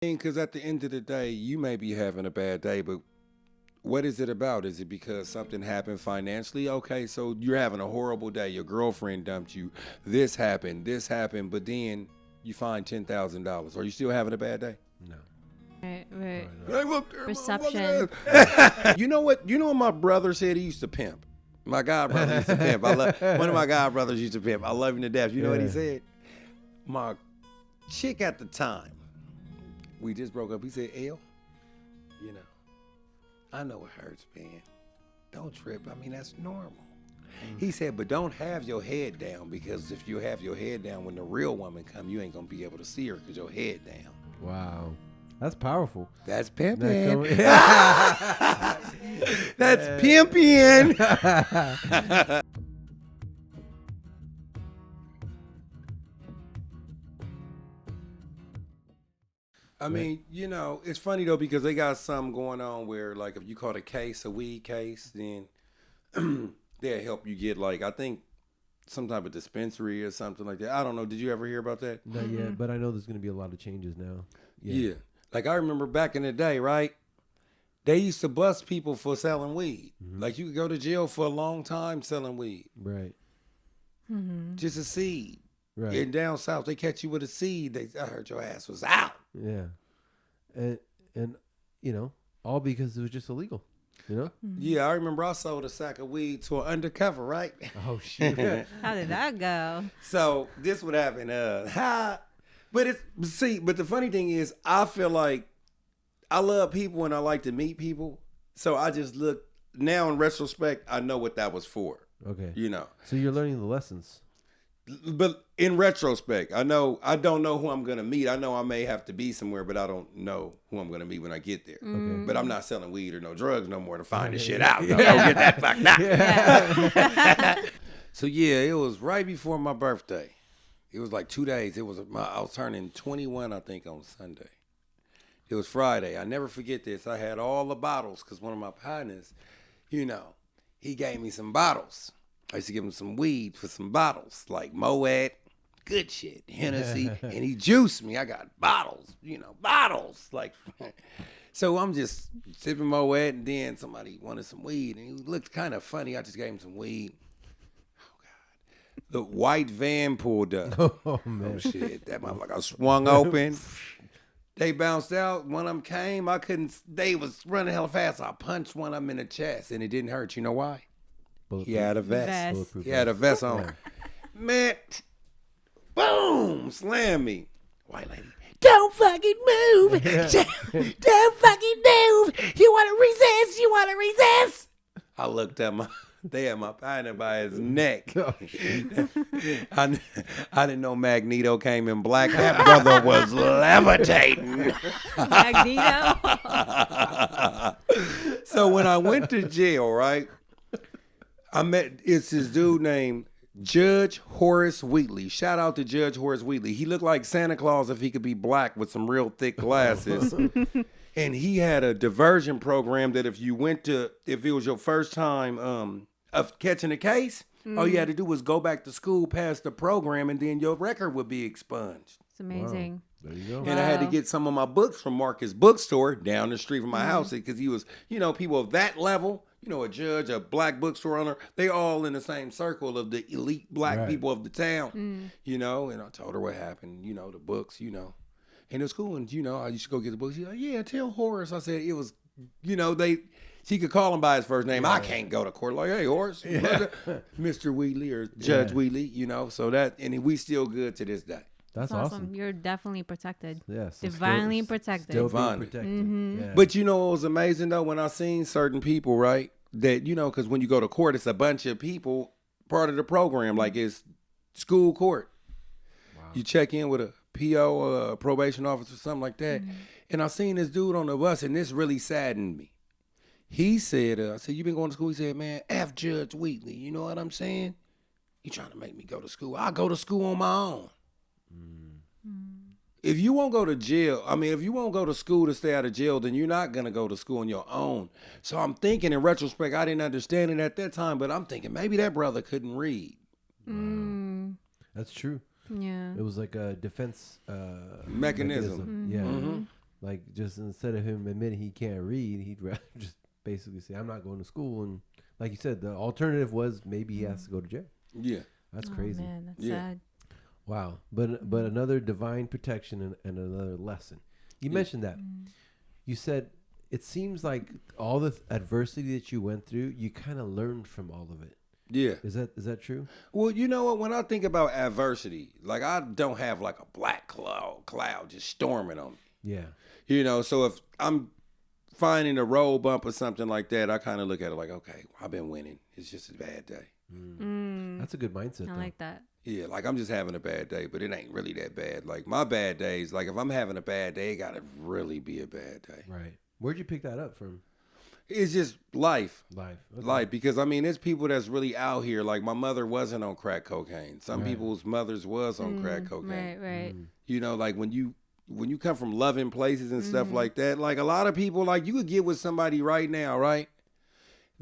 Because at the end of the day, you may be having a bad day, but what is it about? Is it because something happened financially? Okay, so you're having a horrible day. Your girlfriend dumped you. This happened, but then you find $10,000. Are you still having a bad day? No. Right. Hey, look there, Perception. You know what? You know what my brother said he used to pimp? My god brother used to pimp. One of my god brothers used to pimp. I love him to death. You know what he said? My chick at the time, we just broke up. He said, L, you know, I know it hurts, man. Don't trip. I mean, that's normal. He said, but don't have your head down, because if you have your head down, when the real woman come, you ain't going to be able to see her because your head down. Wow. That's powerful. That's pimping. That's pimping. I mean, you know, it's funny though, because they got something going on where, like, if you caught a weed case, then they'll help you get, like, I think some type of dispensary or something like that. I don't know. Did you ever hear about that? Not yet, but I know there's going to be a lot of changes now. Yeah. Like, I remember back in the day, right? They used to bust people for selling weed. Mm-hmm. Like, you could go to jail for a long time selling weed. Right. Mm-hmm. Just a seed. Right. And down south, they catch you with a seed. I heard your ass was out. Yeah. And you know, all because it was just illegal. You know? Mm-hmm. Yeah, I remember I sold a sack of weed to an undercover, right? Oh, shit. How did that go? So, this would happen. But the funny thing is, I feel like I love people and I like to meet people. So I just look, now in retrospect, I know what that was for. Okay. You know. So you're learning the lessons. But in retrospect, I don't know who I'm going to meet. I know I may have to be somewhere, but I don't know who I'm going to meet when I get there. Okay. But I'm not selling weed or no drugs no more to find this shit out. Go get that fucked out. Yeah. So yeah, it was right before my birthday. It was like 2 days. I was turning 21, I think, on Sunday. It was Friday. I never forget this. I had all the bottles because one of my partners, you know, he gave me some bottles. I used to give him some weed for some bottles, like Moet, good shit, Hennessy, and he juiced me. I got bottles. Like, so I'm just sipping Moet, and then somebody wanted some weed, and he looked kind of funny. I just gave him some weed. The white van pulled up. Oh, man. Oh, shit. That motherfucker swung open. They bounced out. One of them came. They was running hella fast. I punched one of them in the chest, and it didn't hurt. You know why? He had a vest. He had a vest on. Man, boom, slam me. White lady, don't fucking move. Don't fucking move. You want to resist? I looked at they had my partner by his neck. I didn't know Magneto came in black. That brother was levitating. Magneto. So when I went to jail, right, it's this dude named Judge Horace Wheatley. Shout out to Judge Horace Wheatley. He looked like Santa Claus if he could be black with some real thick glasses. And he had a diversion program that if it was your first time of catching a case, all you had to do was go back to school, pass the program, and then your record would be expunged. It's amazing. There you go. And I had to get some of my books from Marcus Bookstore down the street from my house because he was, people of that level, a judge, a black bookstore owner, they all in the same circle of the elite black people of the town, and I told her what happened, the books, and it was cool. And, I used to go get the books. She's like, yeah, tell Horace. I said, it was, she could call him by his first name. I can't go to court like, hey, Horace, Mr. Wheatley or Judge Wheatley, so that, and we still good to this day. That's awesome. You're definitely protected. Yes. Divinely protected. Still being protected. Mm-hmm. Yeah. But what was amazing though, when I seen certain people, right, that, because when you go to court, it's a bunch of people part of the program, like it's school court. Wow. You check in with a PO, probation officer, something like that. Mm-hmm. And I seen this dude on the bus, and this really saddened me. He said, I said, you been going to school? He said, man, F Judge Wheatley. You know what I'm saying? You trying to make me go to school. I'll go to school on my own. If you won't go to jail, if you won't go to school to stay out of jail, then you're not going to go to school on your own. So I'm thinking in retrospect, I didn't understand it at that time, but I'm thinking maybe that brother couldn't read. That's true. Yeah. It was like a defense mechanism. Yeah. Mm-hmm. Like, just instead of him admitting he can't read, he'd rather just basically say, I'm not going to school. And like you said, the alternative was maybe he has to go to jail. Yeah. That's crazy. Man, that's Yeah. sad. Wow. But another divine protection and another lesson. You mentioned that. You said it seems like all the adversity that you went through, you kind of learned from all of it. Yeah. Is that true? Well, you know what? When I think about adversity, like I don't have like a black cloud just storming on me. Yeah. You know, so if I'm finding a road bump or something like that, I kind of look at it like, okay, I've been winning. It's just a bad day. That's a good mindset. I though. like that. Yeah, like I'm just having a bad day, but it ain't really that bad. Like my bad days, like if I'm having a bad day, it gotta really be a bad day. Right. Where'd you pick that up from? It's just life. Life. Okay. Life, because I mean, there's people that's really out here. Like my mother wasn't on crack cocaine. Some Right. people's mothers was on crack cocaine. Right. You know, like when you come from loving places and stuff like that, like a lot of people, like you could get with somebody right now, right?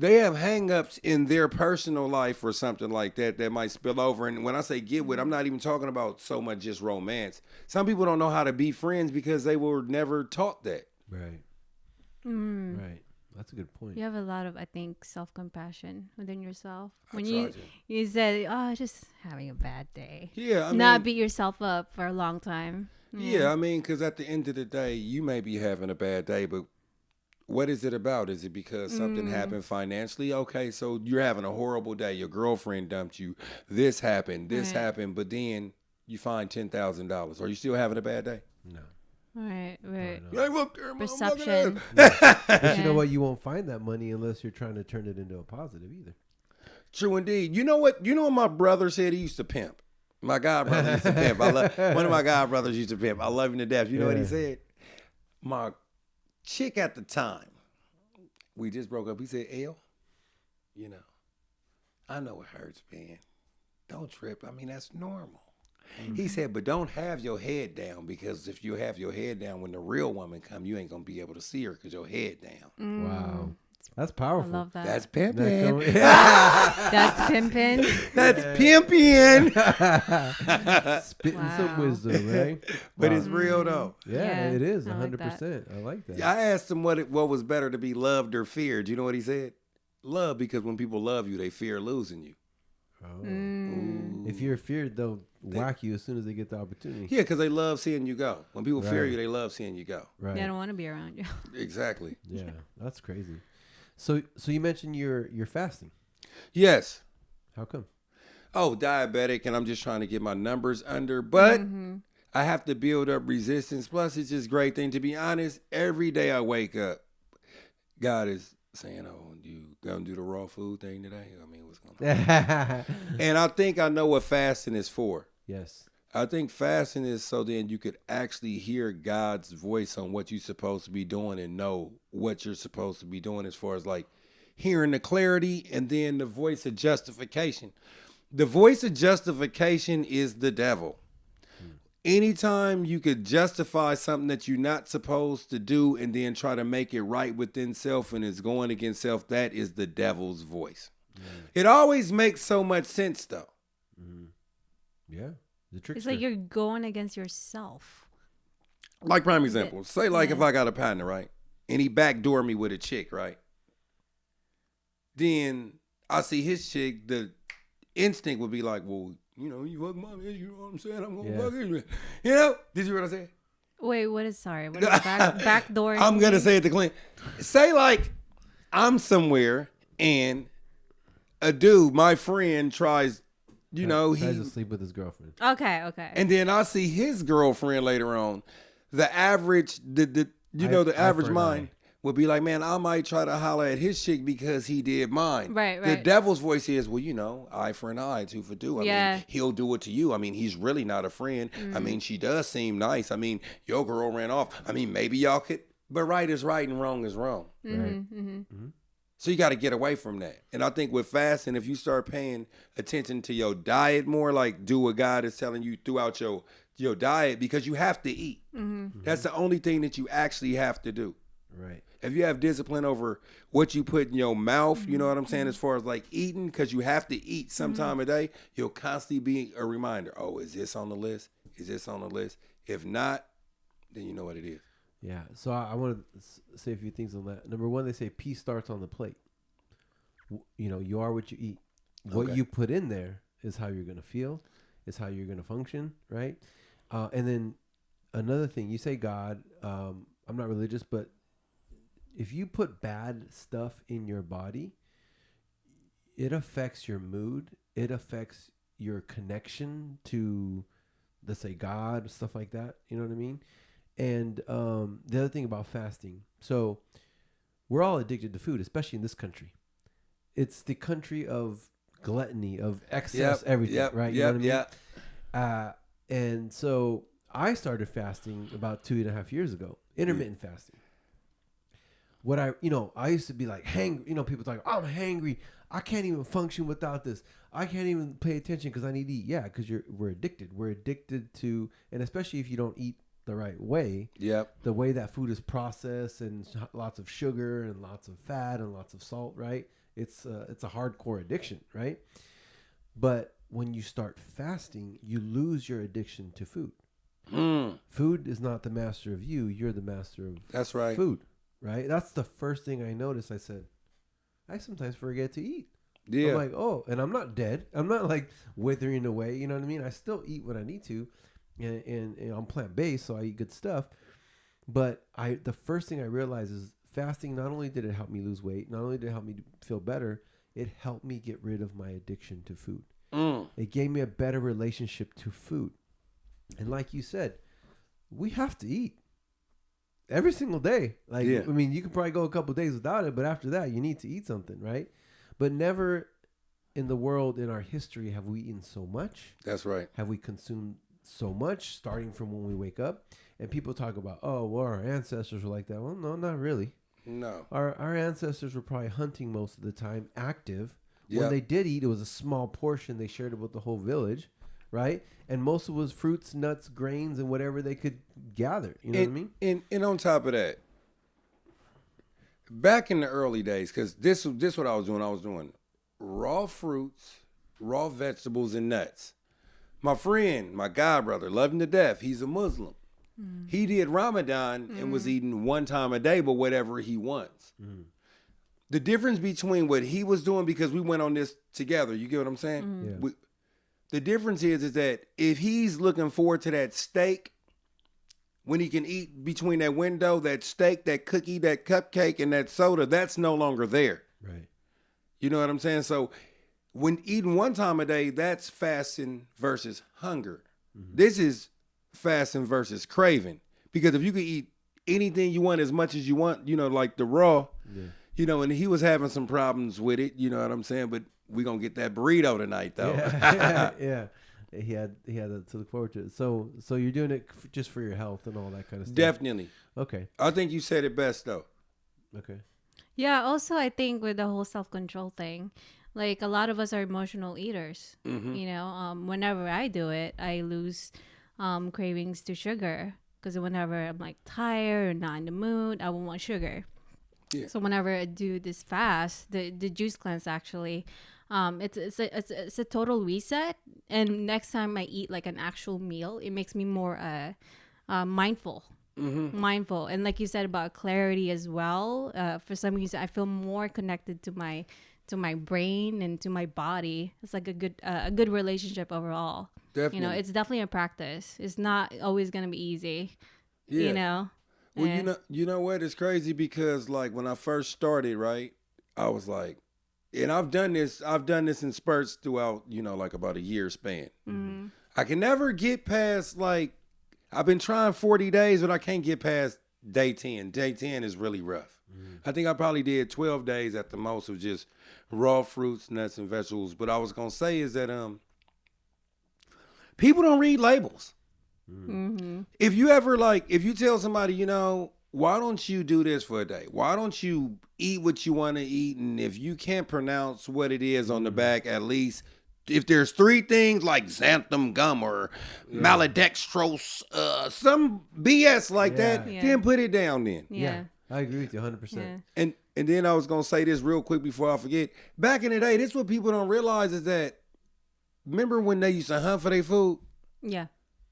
They have hang-ups in their personal life or something like that might spill over. And when I say get with, I'm not even talking about so much just romance. Some people don't know how to be friends because they were never taught that. Right. Mm. Right. That's a good point. You have a lot of, I think, self-compassion within yourself. When try you to. you said, "Oh, just having a bad day," Yeah, I not mean, beat yourself up for a long time. yeah, I mean, because at the end of the day, you may be having a bad day, but what is it about? Is it because something happened financially? Okay, so you're having a horrible day. Your girlfriend dumped you. This happened, but then you find $10,000. Are you still having a bad day? No. Right. You ain't look there, Perception. But you know what? You won't find that money unless you're trying to turn it into a positive either. True indeed. You know what? You know what my brother said? He used to pimp. My god brother used to pimp. One of my god brothers used to pimp. I love him to death. You know what he said? My chick at the time, we just broke up. He said, "L, you know, I know it hurts, man. Don't trip. I mean, that's normal." He said, "But don't have your head down, because if you have your head down, when the real woman come, you ain't gonna be able to see her because your head down." Wow. That's I powerful. love that. That's That pimping. come- That's pimping. That's pimping. Spitting Wow. some wisdom, right? But Wow. it's real though. Yeah, Yeah, it is I like 100%. I like that. I asked him what was better to be loved or feared. You know what he said? Love, because when people love you, they fear losing you. Oh. Mm. If you're feared, they'll whack you as soon as they get the opportunity. Yeah, because they love seeing you go. When people fear Right. you, they love seeing you go. Right. They don't want to be around you. Exactly. Yeah, that's crazy. So you mentioned you're fasting. Yes. How come? Oh, diabetic, and I'm just trying to get my numbers under, but I have to build up resistance. Plus, it's just a great thing. To be honest, every day I wake up, God is saying, "Oh, you gonna do the raw food thing today?" I mean, what's going on? And I think I know what fasting is for. Yes. I think fasting is so then you could actually hear God's voice on what you're supposed to be doing and know what you're supposed to be doing, as far as like hearing the clarity and then the voice of justification. The voice of justification is the devil. Anytime you could justify something that you're not supposed to do and then try to make it right within self and it's going against self, that is the devil's voice. It always makes so much sense though. Yeah. The trickster. It's like you're going against yourself. Like prime example, say like if I got a partner, right? And he backdoor me with a chick, right? Then I see his chick, the instinct would be like, well, you know, you fuck my bitch, you know what I'm saying? I'm gonna fuck you. You know? Did you hear what I said? Wait, what is backdoor? I'm gonna say it to Clint. Say like I'm somewhere and a dude, my friend, tries, you know, tries he to sleep with his girlfriend. Okay. and then I see his girlfriend later on. The average, the average for an mind eye. would be like, man, I might try to holler at his chick because he did mine. Right. The devil's voice is, well, you know, eye for an eye, tooth for tooth. I Yeah. mean, he'll do it to you. I mean, he's really not a friend. I mean, she does seem nice. I mean, your girl ran off. I mean, maybe y'all could, but right is right and wrong is wrong. Right. So you got to get away from that. And I think with fasting, if you start paying attention to your diet more, like do what God is telling you throughout your diet, because you have to eat. That's the only thing that you actually have to do. Right. If you have discipline over what you put in your mouth, you know what I'm saying, as far as like eating, because you have to eat sometime a day, you'll constantly be a reminder, oh, is this on the list? Is this on the list? If not, then you know what it is. Yeah. So I want to say a few things on that. Number one, they say peace starts on the plate. You know, you are what you eat. What you put in there is how you're going to feel, is how you're going to function, right? And then another thing, you say God. I'm not religious, but if you put bad stuff in your body, it affects your mood. It affects your connection to, let's say, God, stuff like that. You know what I mean? And the other thing about fasting. So we're all addicted to food, especially in this country. It's the country of gluttony, of excess, everything, right? You know what I mean? And so I started fasting about 2.5 years ago, intermittent fasting. What I used to be like hangry. You know, people talk, I'm hangry. I can't even function without this. I can't even pay attention because I need to eat. Yeah, because we're addicted. We're addicted to, and especially if you don't eat the right way. Yep. The way that food is processed and lots of sugar and lots of fat and lots of salt, right? It's a hardcore addiction, right? But when you start fasting, you lose your addiction to food. Food is not the master of you. You're the master of food, right? That's the first thing I noticed. I said, I sometimes forget to eat. Yeah. I'm like, oh, and I'm not dead. I'm not like withering away. You know what I mean? I still eat what I need to. And I'm plant-based, so I eat good stuff. But the first thing I realized is fasting, not only did it help me lose weight, not only did it help me feel better, it helped me get rid of my addiction to food. It gave me a better relationship to food. And like you said, we have to eat every single day. Like, I mean, you can probably go a couple of days without it, but after that, you need to eat something, right? But never in the world, in our history, have we eaten so much. That's right. Have we consumed so much, starting from when we wake up? And people talk about, oh, well, our ancestors were like that. Well, no, not really. No. Our ancestors were probably hunting most of the time, active. Yep. When they did eat, it was a small portion. They shared it with the whole village, right? And most of it was fruits, nuts, grains, and whatever they could gather. You know what I mean? And on top of that, back in the early days, because this what I was doing raw fruits, raw vegetables, and nuts. My friend, my god brother, loved him to death. He's a Muslim. He did Ramadan and was eating one time a day, but whatever he wants. The difference between what he was doing, because we went on this together, you get what I'm saying? Yeah. The difference is that if he's looking forward to that steak, when he can eat between that window, that steak, that cookie, that cupcake, and that soda, that's no longer there. Right. You know what I'm saying? So when eating one time a day, that's fasting versus hunger. This is fasting versus craving. Because if you could eat anything you want as much as you want, you know, like the raw, you know, and he was having some problems with it, you know what I'm saying? But we're going to get that burrito tonight, though. Yeah. He had to look forward to it. So you're doing it just for your health and all that kind of stuff? Definitely. Okay. I think you said it best, though. Okay. Yeah, also I think with the whole self-control thing, like a lot of us are emotional eaters. You know, whenever I do it, I lose cravings to sugar. Because whenever I'm like tired or not in the mood, I won't want sugar. Yeah. So whenever I do this fast, the juice cleanse actually, it's a total reset. And next time I eat like an actual meal, it makes me more mindful. Mindful. And like you said about clarity as well, for some reason I feel more connected to my brain and to my body. It's like a good relationship overall. Definitely. You know, it's definitely a practice. It's not always going to be easy. Yeah. You know. Well, you know what? It's crazy because like when I first started, right, I was like, and I've done this in spurts throughout, you know, like about a year span. I can never get past, like, I've been trying 40 days, but I can't get past day 10. Day 10 is really rough. I think I probably did 12 days at the most of just raw fruits, nuts, and vegetables. But I was going to say is that people don't read labels. If you ever if you tell somebody, you know, why don't you do this for a day? Why don't you eat what you want to eat? And if you can't pronounce what it is on the back, at least if there's 3 things like xanthan gum or maltodextrose, some BS like that, then put it down then. Yeah. I agree with you 100%. And then I was going to say this real quick before I forget. Back in the day, this is what people don't realize is that, remember when they used to hunt for their food? Yeah.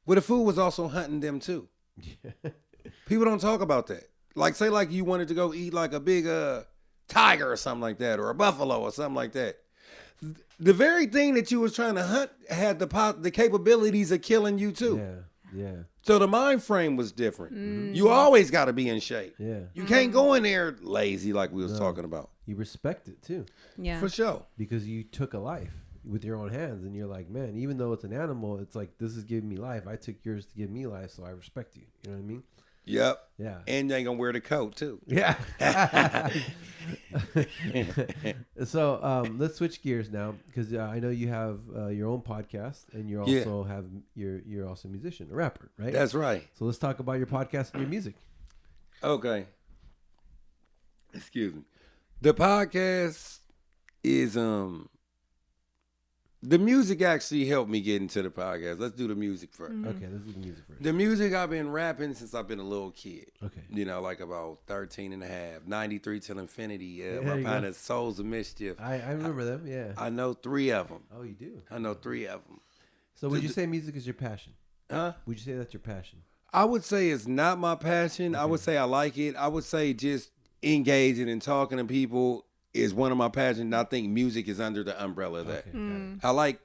Well, the food was also hunting them too. People don't talk about that. Like, say, like you wanted to go eat like a big tiger or something like that, or a buffalo or something like that. The very thing that you was trying to hunt had the capabilities of killing you too. Yeah. So the mind frame was different. You always got to be in shape. Yeah. You can't go in there lazy like we was talking about. You respect it too. Yeah. For sure. Because you took a life with your own hands, and you're like, man, even though it's an animal, it's like, this is giving me life. I took yours to give me life, so I respect you. You know what I mean? Yep. Yeah. And you ain't gonna wear the coat too. Yeah. So let's switch gears now, because I know you have your own podcast, and you also have you're also a musician, a rapper, right? That's right. So let's talk about your podcast and your music. Okay. Excuse me. The podcast is the music actually helped me get into the podcast. Let's do the music first. Okay, let's do the music first. The music, I've been rapping since I've been a little kid. Okay. You know, like about 13 and a half, 93 till infinity. There My you go. partner, Souls of Mischief. I remember them, yeah. I know 3 of them. Oh, you do? I know 3 of them. So would you say music is your passion? Huh? Would you say that's your passion? I would say it's not my passion. I would say I like it. I would say just engaging and talking to people is one of my passions. And I think music is under the umbrella of that. Okay, got it. I like,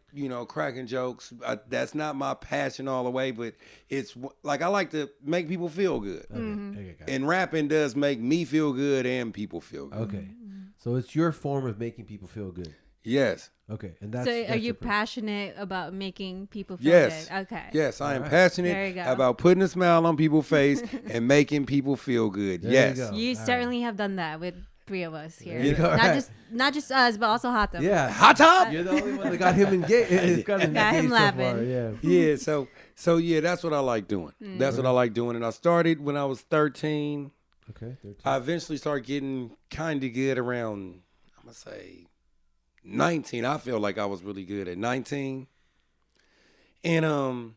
cracking jokes. That's not my passion all the way, but it's like I like to make people feel good. Okay, got it. And rapping does make me feel good and people feel good. Okay. So it's your form of making people feel good. Yes. Okay. And that's So that's are you your purpose. passionate about making people feel Yes. good? Okay. Yes, I am All right. passionate There you go. about putting a smile on people's face and making people feel good. There Yes. you go. You All certainly have done that with 3 of us here. you go. Not Right. not just us, but also Hatem. Yeah. Hot top? You're the only one that got him engaged. Got him Got him engaged so laughing. far, yeah. Yeah, so yeah, that's what I like doing. That's what I like doing. And I started when I was 13. Okay. 13. I eventually started getting kind of good around, I'm going to say 19. I feel like I was really good at 19. And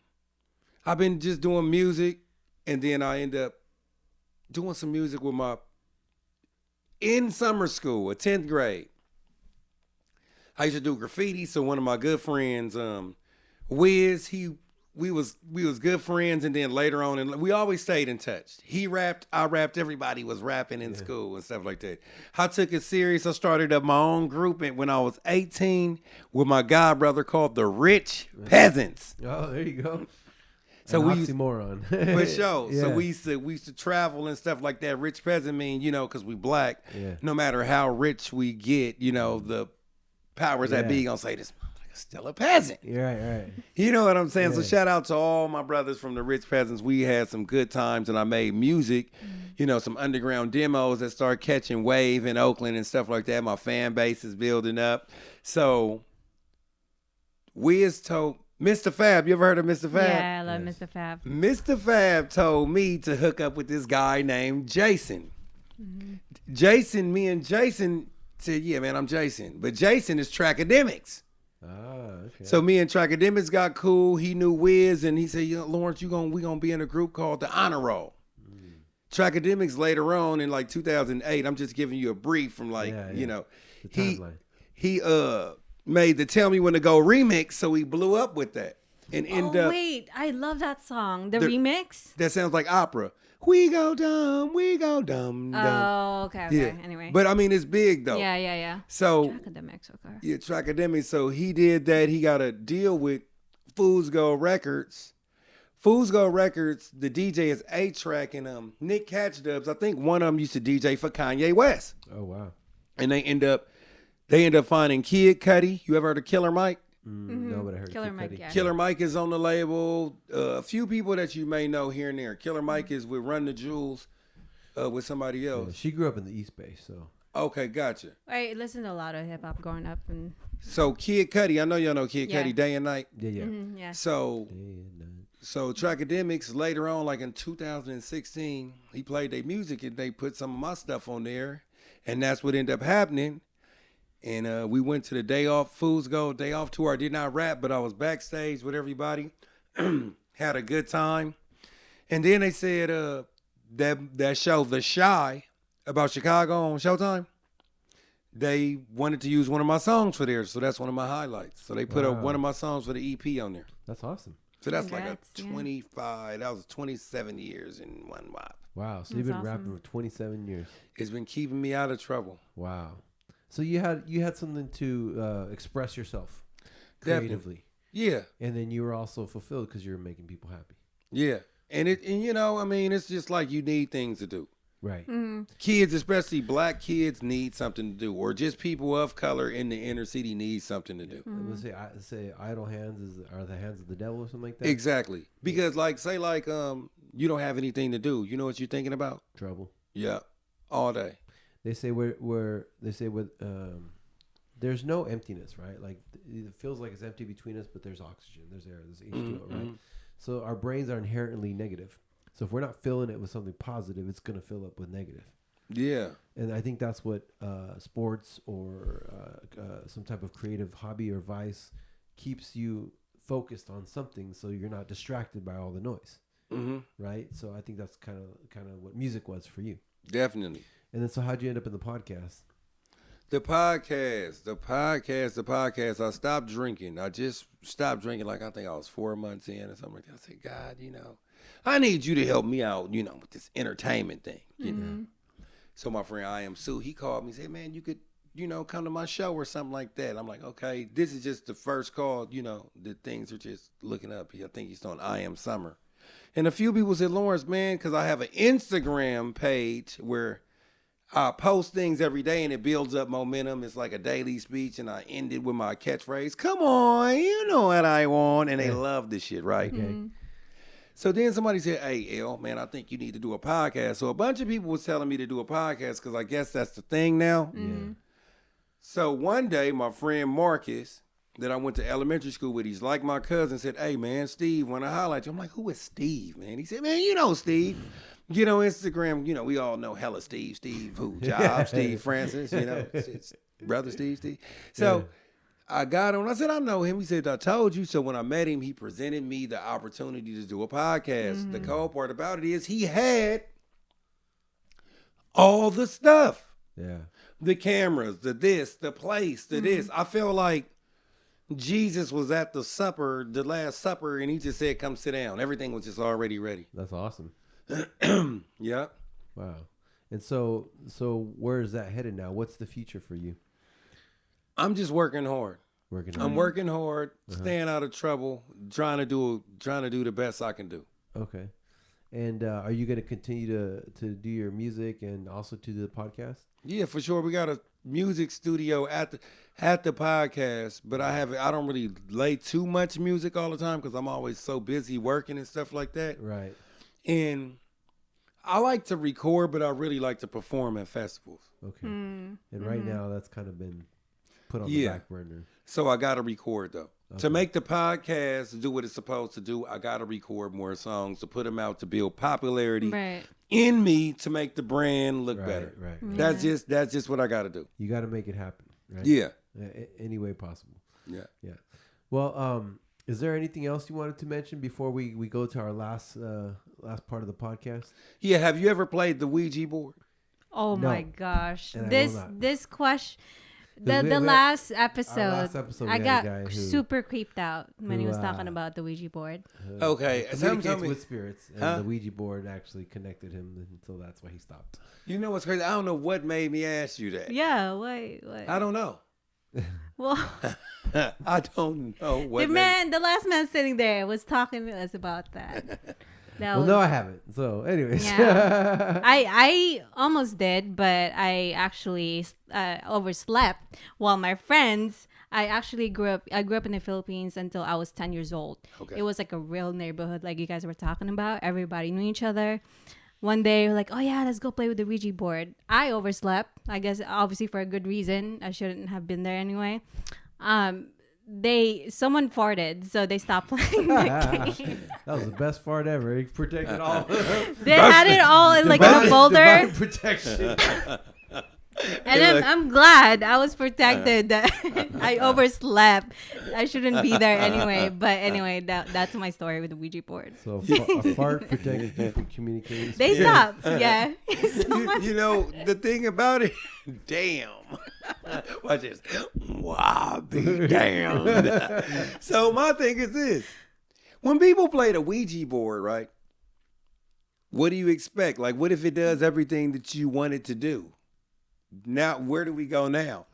I've been just doing music, and then I end up doing some music with in summer school, 10th grade. I used to do graffiti, so one of my good friends, Wiz, we was good friends, and then later on, and we always stayed in touch. He rapped, I rapped, everybody was rapping in school and stuff like that. I took it serious. I started up my own group when I was 18 with my god brother called the Rich Peasants. Oh, there you go. So An we used, oxymoron. for sure. Yeah. So we used to travel and stuff like that. Rich peasant mean, because we black, Yeah. no matter how rich we get, the powers that Yeah. be gonna say this motherfucker's still a peasant. You're right. You know what I'm saying? So Yeah. shout out to all my brothers from the Rich Peasants. We had some good times, and I made music, some underground demos that start catching wave in Oakland and stuff like that. My fan base is building up. So Wiz told Mr. Fab, you ever heard of Mr. Fab? Yeah, I love Mr. Fab. Mr. Fab told me to hook up with this guy named Jason. Jason, me and Jason said, yeah, man, I'm Jason. But Jason is Trackademics. Ah, okay. So me and Trackademics got cool. He knew Wiz, and he said, Lawrence, we gonna be in a group called the Honor Roll. Trackademics later on in like 2008, I'm just giving you a brief from The he timeline. made the Tell Me When to Go remix, so he blew up with that. And end up, Wait, I love that song. The The- remix? that sounds like opera. We go dumb, dumb. Oh, okay. Yeah. Anyway. But I mean, it's big though. Yeah. So Academics, okay. yeah, Trackademics. So he did that. He got a deal with Fools Go Records. Fools Go Records. The DJ is A-Track and Nick Catchdubs. I think one of them used to DJ for Kanye West. Oh, wow. And they end up finding Kid Cudi. You ever heard of Killer Mike? No, but I heard Killer Kid Mike, Cudi. yeah. Killer Mike is on the label. A few people that you may know here and there. Killer Mike is with Run the Jewels with somebody Yeah, else. she grew up in the East Bay, so. Okay, gotcha. I listened to a lot of hip hop growing up, and So Kid Cudi, I know y'all know Kid Yeah. Cudi, Day and Night. Yeah. yeah. So Day and night. So Trackademics later on, like in 2016, he played their music and they put some of my stuff on there, and that's what ended up happening. And we went to the Day Off Fools Go Day Off tour. I did not rap, but I was backstage with everybody, had a good time. And then they said that show, The Shy, about Chicago on Showtime, they wanted to use one of my songs for theirs, so that's one of my highlights. So they put up Wow. one of my songs for the EP on there. That's awesome. So that's Congrats, like a 25. That was 27 years in one wop. Wow. So you've That's been rapping awesome. for 27 years. It's been keeping me out of trouble. Wow. So you had something to express yourself Definitely. creatively, Yeah. and then you were also fulfilled because you were making people happy. Yeah. And I mean, it's just like you need things to do. Right. Kids, especially black kids, need something to do, or just people of color in the inner city need something to do. Let's say idle hands are the hands of the devil or something like that. Exactly. Because say you don't have anything to do. You know what you're thinking about? Trouble. Yeah. All day. They say there's no emptiness, right? Like it feels like it's empty between us, but there's oxygen, there's air, there's H2O, right? So our brains are inherently negative. So if we're not filling it with something positive, it's going to fill up with negative. Yeah. And I think that's what sports or some type of creative hobby or vice keeps you focused on something, so you're not distracted by all the noise, right? So I think that's kind of what music was for you. Definitely. And then so how'd you end up in the podcast? The podcast. I stopped drinking. I just stopped drinking. Like I think I was 4 months in or something like that. I said, God, I need you to help me out, with this entertainment thing, know. So my friend I Am Sue, he called me and said, man, you could, come to my show or something like that. I'm like, okay, this is just the first call, the things are just looking up. I think he's on I Am Summer. And a few people said, Laurence, man, because I have an Instagram page where I post things every day and it builds up momentum. It's like a daily speech, and I end it with my catchphrase, come on, you know what I want. And they love this shit, right? Okay. So then somebody said, hey, L, man, I think you need to do a podcast. So a bunch of people was telling me to do a podcast because I guess that's the thing now. Yeah. So one day, my friend Marcus, that I went to elementary school with, he's like my cousin, said, hey, man, Steve, want to highlight you. I'm like, who is Steve, man? He said, man, you know Steve. Get on Instagram, we all know hella Steve who? Job, Steve Francis, it's brother Steve. So I got on, I said, I know him. He said, I told you. So when I met him, he presented me the opportunity to do a podcast. The cool part about it is he had all the stuff. Yeah. The cameras, the this, the place, the this. I feel like Jesus was at the supper, the Last Supper, and he just said, come sit down. Everything was just already ready. That's awesome. Yeah. Wow. And so where is that headed now? What's the future for you? I'm just working hard. I'm working hard, staying out of trouble, trying to do the best I can do. Okay. And are you going to continue to do your music and also to do the podcast? Yeah, for sure. We got a music studio at the podcast, but I don't really lay too much music all the time because I'm always so busy working and stuff like that. Right. And I like to record, but I really like to perform at festivals. Okay. And right now that's kind of been put on the back burner. So I got to record though. Okay. To make the podcast do what it's supposed to do, I got to record more songs to put them out to build popularity in me to make the brand look better. Right. That's just what I got to do. You got to make it happen. Right? Yeah. Any way possible. Yeah. Well, is there anything else you wanted to mention before we go to our last part of the podcast? Yeah. Have you ever played the Ouija board? Oh my gosh. And This question, the last episode, I got super creeped out when he was talking about the Ouija board. Okay. Communicates with spirits, and the Ouija board actually connected him, until that's why he stopped. You know what's crazy? I don't know what made me ask you that. Yeah, what? I don't know. Well, I don't know what. The last man sitting there was talking to us about that. No, I haven't. So, anyways, I almost did, but I actually overslept. While my friends, I grew up in the Philippines until I was 10 years old. Okay. It was like a real neighborhood, like you guys were talking about. Everybody knew each other. One day, we're like, oh yeah, let's go play with the Ouija board. I overslept. I guess obviously for a good reason. I shouldn't have been there anyway. Someone farted, so they stopped playing the game. That was the best fart ever. He protected all. They had it all in like a folder. Protection. And I'm glad I was protected. That I overslept. I shouldn't be there anyway. But anyway, that's my story with the Ouija board. So a fart protected you from communicating. They stopped. Yeah. You know the thing about it. Damn. Watch this. Wow, be damned. So my thing is this. When people play the Ouija board, right? What do you expect? Like, what if it does everything that you want it to do? Now, where do we go now?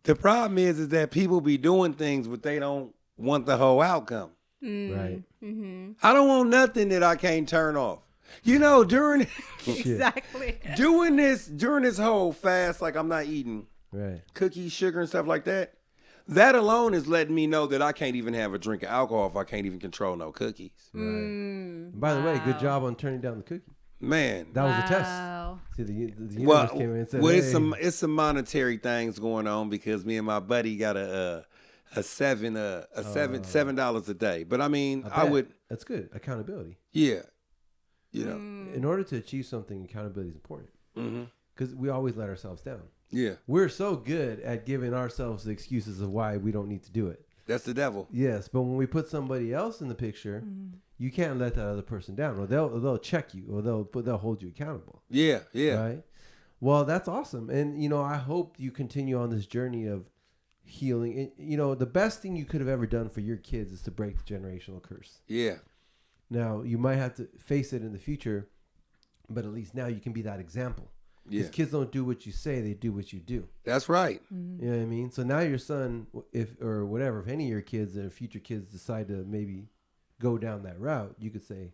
The problem is that people be doing things, but they don't want the whole outcome. Right. Mm-hmm. I don't want nothing that I can't turn off. You know, during Exactly. during this whole fast, like I'm not eating Right. cookies, sugar, and stuff like that. That alone is letting me know that I can't even have a drink of alcohol if I can't even control no cookies. Right. By the way, good job on turning down the cookie. Man, That was a test. Wow. See, the universe came in and said, hey. it's some monetary things going on because me and my buddy got a $7 a day. But I mean, I would. That's good. Accountability. Yeah. You know. In order to achieve something, accountability is important. Because we always let ourselves down. Yeah. We're so good at giving ourselves the excuses of why we don't need to do it. That's the devil. Yes, but when we put somebody else in the picture, you can't let that other person down, or they'll check you, or they'll hold you accountable. Yeah. Yeah. Right. Well, that's awesome, and I hope you continue on this journey of healing. And, the best thing you could have ever done for your kids is to break the generational curse. Yeah. Now you might have to face it in the future, but at least now you can be that example. Because kids don't do what you say; they do what you do. That's right. You know what I mean? So now your son, if any of your kids or future kids decide to maybe go down that route, you could say,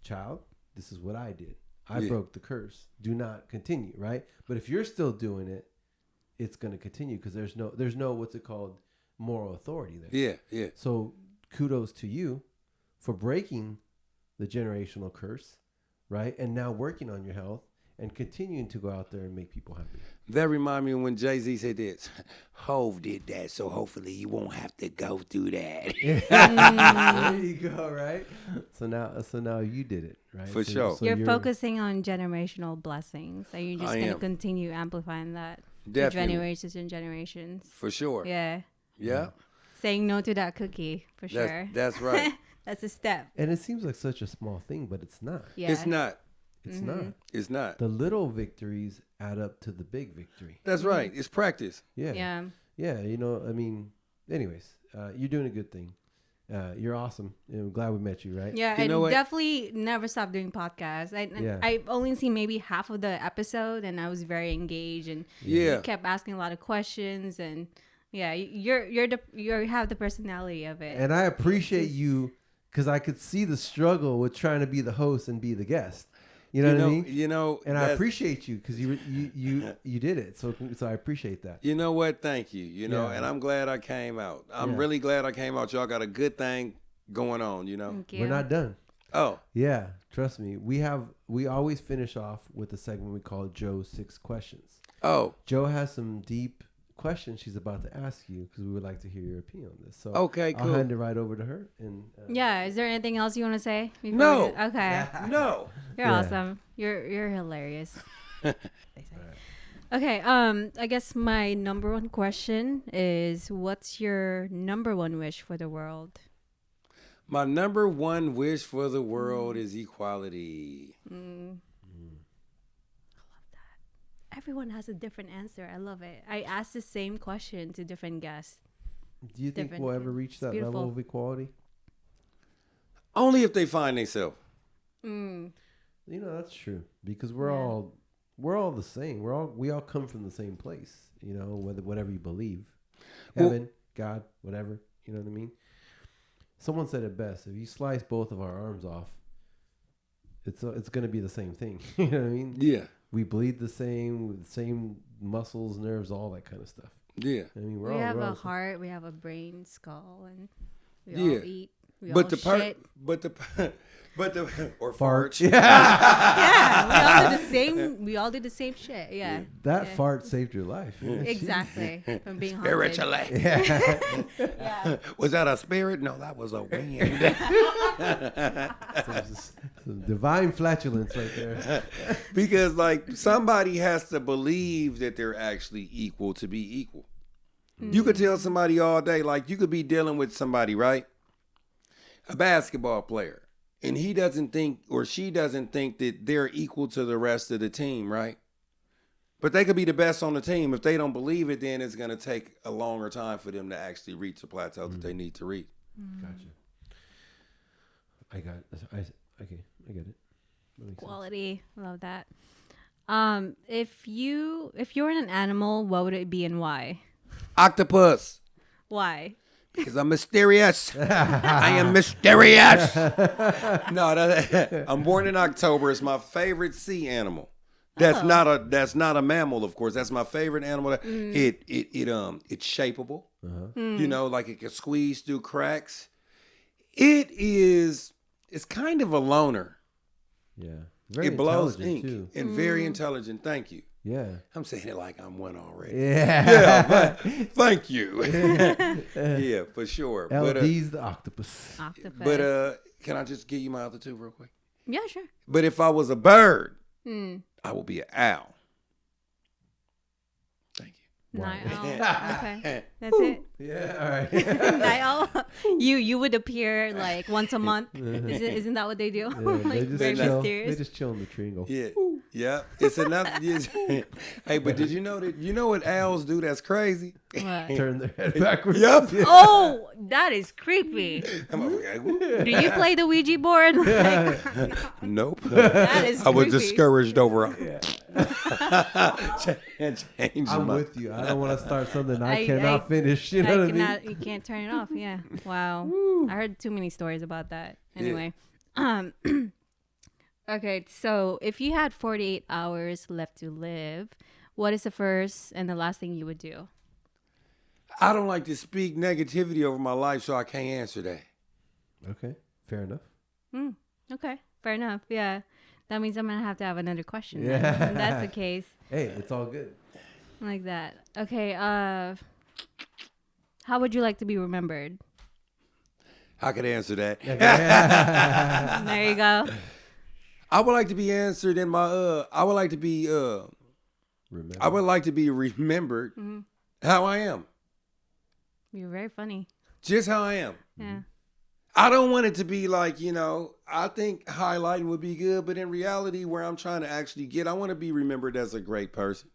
"Child, this is what I did. I broke the curse. Do not continue." Right? But if you're still doing it, it's going to continue because there's no what's it called, moral authority there. Yeah. Yeah. So kudos to you for breaking the generational curse, right? And now working on your health. And continuing to go out there and make people happy. That remind me of when Jay-Z said this. Hov did that, so hopefully you won't have to go through that. There you go, right? So now you did it, right? For sure. So you're focusing on generational blessings. Are you just going to am. continue amplifying that? Definitely. Generations and generations. For sure. Yeah. Yeah. Saying no to that cookie, for sure. That's right. That's a step. And it seems like such a small thing, but it's not. Yeah. It's not. It's not. It's not. The little victories add up to the big victory. That's right. It's practice. Yeah. Yeah. Yeah. Anyways, you're doing a good thing. You're awesome. I'm glad we met you, right? Yeah, You I know what? definitely never stopped doing podcasts. I've only seen maybe half of the episode, and I was very engaged, and you kept asking a lot of questions, and yeah, you have the personality of it. And I appreciate you because I could see the struggle with trying to be the host and be the guest. You know what I mean? And I appreciate you because you did it. So I appreciate that. You know what? Thank you. And I'm glad I came out. I'm really glad I came out. Y'all got a good thing going on, Thank you. We're not done. Oh. Yeah, trust me. We always finish off with a segment we call Joe's 6 questions. Oh. Joe has some deep questions she's about to ask you because we would like to hear your opinion on this. So okay, cool. I'll hand it right over to her. And is there anything else you want to say? No. Okay. No. You're awesome. You're hilarious. Okay. I guess my number one question is, what's your number one wish for the world? My number one wish for the world is equality. Everyone has a different answer. I love it. I asked the same question to different guests. Do you think we'll ever reach that level of equality? Only if they find themselves. That's true because we're all the same. We all come from the same place. Whatever you believe, heaven, God, whatever. You know what I mean? Someone said it best: if you slice both of our arms off, it's going to be the same thing. You know what I mean? Yeah. We bleed the same muscles, nerves, all that kind of stuff. Yeah. I mean, we have a heart, we have a brain, skull, and we all eat. We but all the shit. or farts. Yeah, we all do the same shit. Yeah. That fart saved your life. Exactly. From being haunted. Spiritually. Yeah. Was that a spirit? No, that was a wind. Some divine flatulence right there. Because somebody has to believe that they're actually equal to be equal. You could tell somebody all day, you could be dealing with somebody, right? A basketball player. And he doesn't think or she doesn't think that they're equal to the rest of the team, right? But they could be the best on the team. If they don't believe it, then it's going to take a longer time for them to actually reach the plateau that they need to reach. Gotcha. I get it. That makes sense. Quality. Love that. If you're an animal, what would it be and why? Octopus. Why? Because I'm mysterious. I am mysterious. No, I'm born in October. It's my favorite sea animal. That's not a mammal, of course. That's my favorite animal. It's shapeable. You know, like it can squeeze through cracks. It's kind of a loner. Yeah. It blows ink too. and very intelligent. Thank you. Yeah. I'm saying it like I'm one already. Yeah. But thank you. Yeah, for sure. L-Deez the octopus. But can I just give you my other two real quick? Yeah, sure. But if I was a bird, I will be an owl. Thank you. Night owl. Okay. That's it. Yeah, all right. Night owl. You would appear like once a month. Isn't that what they do? They Like just very chill. mysterious. They just chill in the tree and go. Yeah. Yeah. It's enough. Hey, but did you know what owls do that's crazy? What? Turn their head backwards. Yup. Oh, that is creepy. Do Do you play the Ouija board? Like, Nope. that is I was creepy. discouraged over changing I'm my. with you. I don't want to start something I I- cannot I- finish. You know what I mean? You can't turn it off. Yeah. Wow. I heard too many stories about that. Anyway. Okay, so if you had 48 hours left to live, what is the first and the last thing you would do? I don't like to speak negativity over my life, so I can't answer that. Okay, fair enough. Okay, fair enough. Yeah. That means I'm going to have another question. Yeah. Then. If that's the case. Hey, it's all good. Like that. Okay, how would you like to be remembered? I could answer that. There you go. I would like to be answered in my I would like to be Remember. I would like to be remembered how I am. You're very funny. Just how I am. Yeah. I don't want it to be like, I think highlighting would be good, but in reality, where I'm trying to actually get, I want to be remembered as a great person.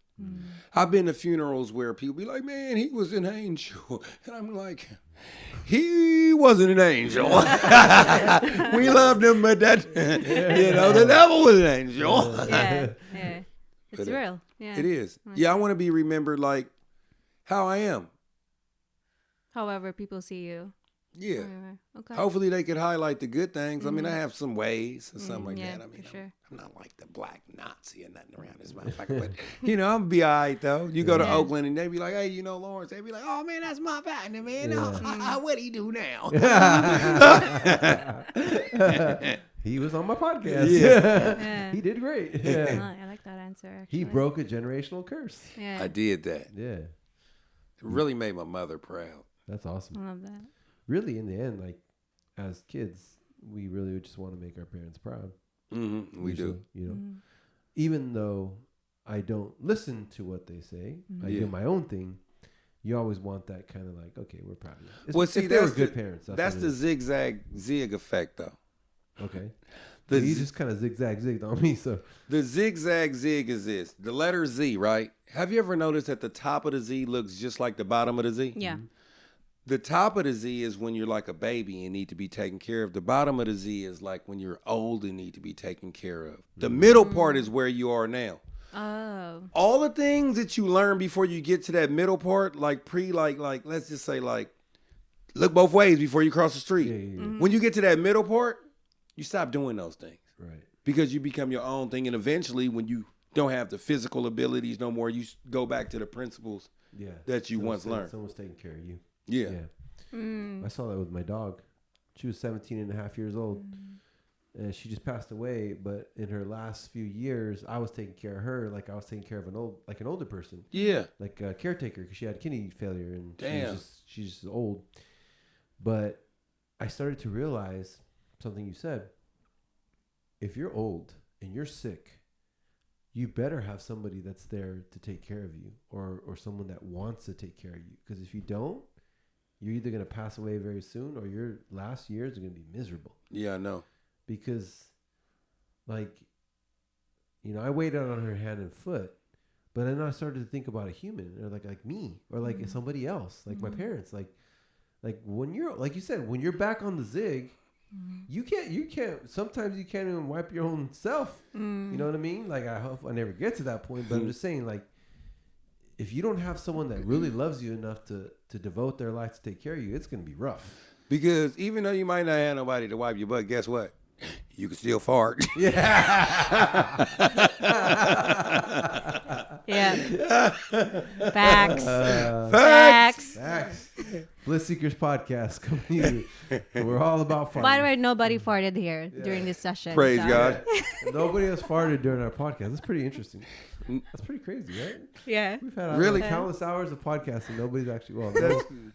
I've been to funerals where people be like, man, he was an angel. And I'm like, he wasn't an angel. We loved him, but the devil was an angel. Yeah. It's But, real. Yeah. It is. Yeah, I want to be remembered like how I am. However people see you. Yeah. Whatever. Okay. Hopefully they could highlight the good things. I mean, I have some ways or something like yeah, that. I mean, for sure. I'm not like the black Nazi or nothing around this motherfucker. But, I'm going to be all right, though. You go to Yeah. Oakland and they be like, hey, Lawrence. They be like, oh, man, that's my partner, man. What he do now? He was on my podcast. Yeah. He did great. I Yeah. like that answer, actually. He broke a generational curse. Yeah. I did that. Yeah. It really made my mother proud. That's awesome. I love that. Really, in the end, like, as kids, we really just want to make our parents proud. Mm-hmm. We do. You know, even though I don't listen to what they say, I do my own thing. You always want that kind of like, okay, we're proud of you. Well, see, if they were that's good the- parents. That's what the it is. zigzag-zig effect, though. Okay. The You z- just kind of zigged on me, so The zigzag-zig is this. The letter Z, right? Have you ever noticed that the top of the Z looks just like the bottom of the Z? Yeah. The top of the Z is when you're like a baby and need to be taken care of. The bottom of the Z is like when you're old and need to be taken care of. The middle part is where you are now. Oh. All the things that you learn before you get to that middle part, like let's just say like, look both ways before you cross the street. yeah. When you get to that middle part, you stop doing those things. Right. Because you become your own thing. And eventually when you don't have the physical abilities no more, you go back to the principles Yeah. that you once learned. Someone's taking care of you. Yeah. I saw that with my dog. She was 17 and a half years old. And she just passed away, but in her last few years, I was taking care of her like I was taking care of an older person, Yeah. like a caretaker, because she had kidney failure and Damn. she's just old. But I started to realize something you said. If you're old and you're sick, you better have somebody that's there to take care of you, or someone that wants to take care of you. Because if you don't, you're either going to pass away very soon, or your last years are going to be miserable. Yeah, I know. Because, like, I waited on her hand and foot, but then I started to think about a human, or like me, or like somebody else, like my parents. Like when you're, like you said, when you're back on the zig, You can't. Sometimes you can't even wipe your own self. You know what I mean? Like, I hope I never get to that point. But I'm just saying, like, if you don't have someone that really loves you enough to devote their life to take care of you, it's gonna be rough. Because even though you might not have nobody to wipe your butt, guess what? You can still fart. Yeah. Facts. Facts. Bliss Seekers podcast coming to you. We're all about farting. By the way, nobody farted here during this session. Praise God. Nobody has farted during our podcast. That's pretty interesting. That's pretty crazy, right? Yeah. We've had Really? countless hours of podcasting. Nobody's actually,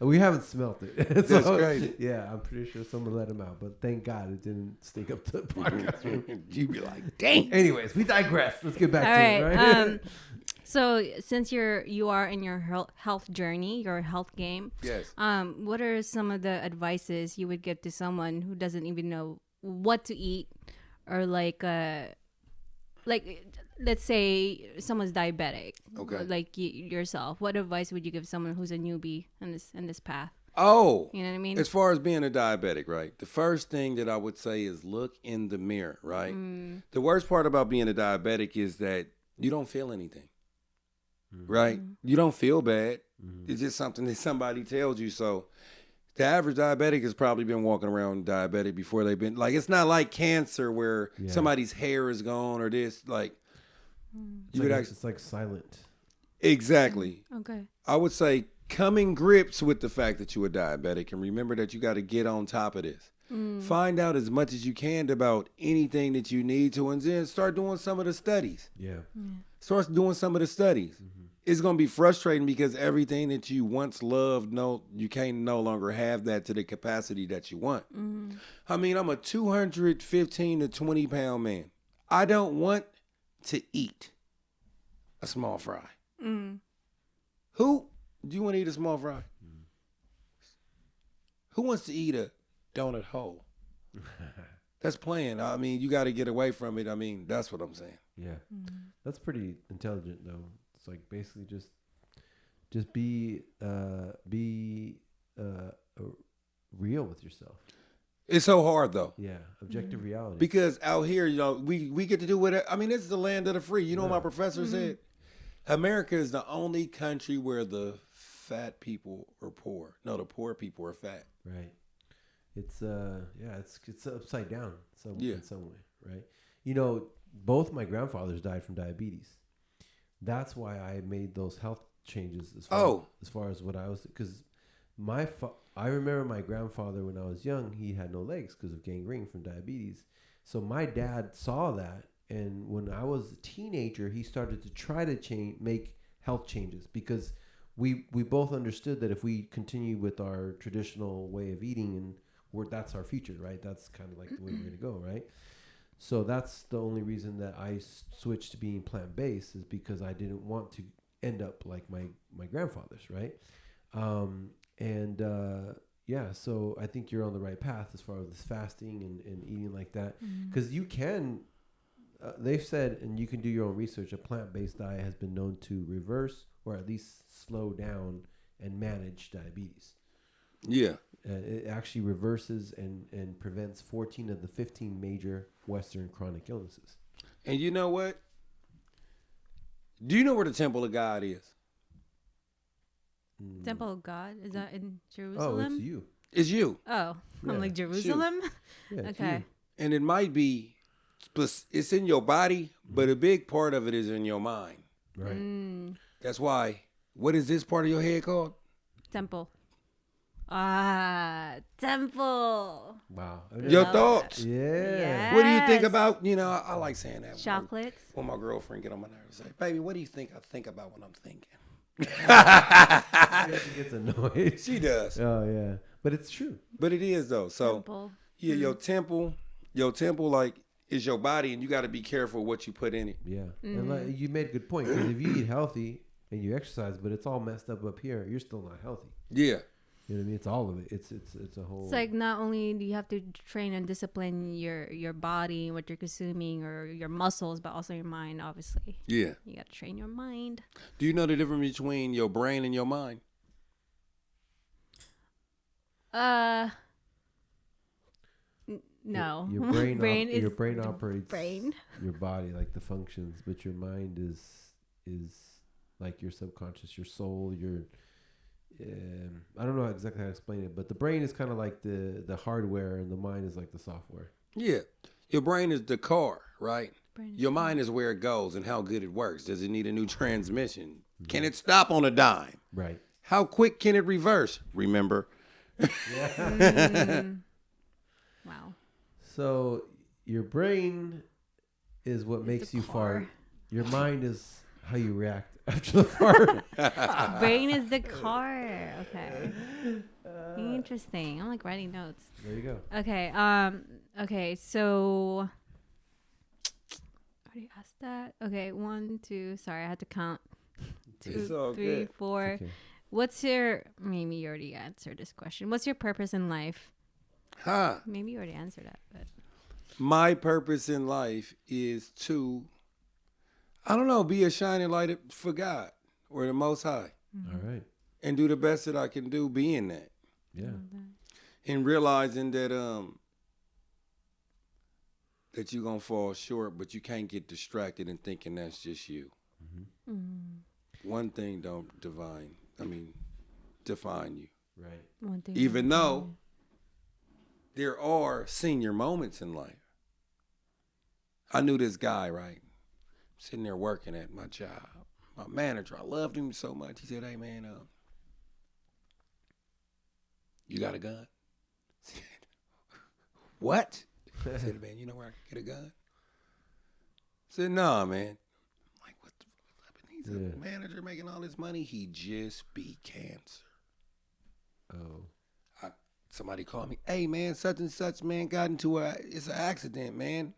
we haven't smelt it. That's crazy. Yeah, I'm pretty sure someone let him out, but thank God it didn't stink up the podcast. You'd be like, dang. Anyways, we digress. Let's get back to it, right? So since you are in your health journey, your health game, yes. What are some of the advices you would give to someone who doesn't even know what to eat, or like let's say someone's diabetic, okay, like yourself? What advice would you give someone who's a newbie in this path? Oh, you know what I mean? As far as being a diabetic, right? The first thing that I would say is look in the mirror, right? The worst part about being a diabetic is that you don't feel anything. Right? You don't feel bad. It's just something that somebody tells you. So the average diabetic has probably been walking around diabetic before they've been, like, it's not like cancer where somebody's hair is gone or this, like, it's like silent. Exactly. Okay. I would say coming grips with the fact that you're a diabetic, and remember that you got to get on top of this. Find out as much as you can about anything that you need to, and then start doing some of the studies. Start doing some of the studies. It's going to be frustrating because everything that you once loved, you can't no longer have that to the capacity that you want. I mean, I'm a 215 to 20 pound man. I don't want to eat a small fry. Who do you want to eat a small fry? Who wants to eat a donut whole? That's playing. I mean, you got to get away from it. I mean, that's what I'm saying. Yeah. That's pretty intelligent, though. It's like basically just be real with yourself. It's so hard, though. Yeah, objective reality. Because out here, we get to do whatever. I mean, this is the land of the free. You know what my professor said? America is the only country where the fat people are poor. No, the poor people are fat. Right. It's it's upside down in some way, right? You know, both my grandfathers died from diabetes. That's why I made those health changes as far as what I was, because I remember my grandfather when I was young, he had no legs because of gangrene from diabetes. So my dad saw that, and when I was a teenager, he started to try to make health changes, because we both understood that if we continue with our traditional way of eating, and that's our future, right? That's kind of like the way we're going to go, right? So that's the only reason that I switched to being plant-based, is because I didn't want to end up like my grandfathers, right? So I think you're on the right path as far as this fasting and eating like that. Because you can, they've said, and you can do your own research, a plant-based diet has been known to reverse or at least slow down and manage diabetes. Yeah. It actually reverses and prevents 14 of the 15 major Western chronic illnesses. And you know what? Do you know where the Temple of God is? Temple of God? Is that in Jerusalem? Oh, it's you. It's you. Oh, yeah. I'm like, Jerusalem? Yeah, okay. And it might be, it's in your body, but a big part of it is in your mind. Right. That's why, what is this part of your head called? Temple. Temple. Wow. Your thoughts. Yeah. Yes. What do you think about, I like saying that. Chocolates. When my girlfriend get on my nerves, say, baby, what do you think I think about when I'm thinking? She gets annoyed. She does. Oh, yeah. But it's true. But it is, though. So, temple. Yeah, your temple, like, is your body, and you got to be careful what you put in it. Yeah. And like, you made a good point, because if you eat healthy and you exercise, but it's all messed up here, you're still not healthy. Yeah. You know what I mean? It's all of it. It's a whole. It's like not only do you have to train and discipline your body, what you're consuming, or your muscles, but also your mind, obviously. Yeah. You got to train your mind. Do you know the difference between your brain and your mind? No. Your brain, Brain is your brain the operates brain. your body, like the functions, but your mind is like your subconscious, your soul, your. I don't know exactly how to explain it, but the brain is kind of like the hardware, and the mind is like the software. Yeah. Your brain is the car, right? Brain is Your the mind is where it goes and how good it works. Does it need a new transmission? Can it stop on a dime? Right. How quick can it reverse? Remember? Wow. So your brain is what It's makes the you car. fart. Your mind is how you react after the fart. Brain is the car. Okay. Interesting. I'm like writing notes. There you go. Okay. Okay. So. I already asked that. Okay. 1, 2. Sorry, I had to count. It's 2, all 3, good. 4. Okay. What's your? Maybe you already answered this question. What's your purpose in life? Huh. Maybe you already answered that, but. My purpose in life is to, I don't know, be a shining light for God or the Most High All right. and do the best that I can do being that. Yeah. And realizing that that you're going to fall short, but you can't get distracted and thinking that's just you. One thing don't define you. Right. One thing. Even though there are senior moments in life. I knew this guy, right? Sitting there working at my job. My manager, I loved him so much. He said, "Hey, man, you got a gun?" I said, "What?" I said, "Man, you know where I can get a gun?" I said, "Nah, man." I'm like, what the fuck? He's a manager making all this money. He just beat cancer. Oh. Somebody called me, "Hey, man, such and such, man, got into it's an accident, man."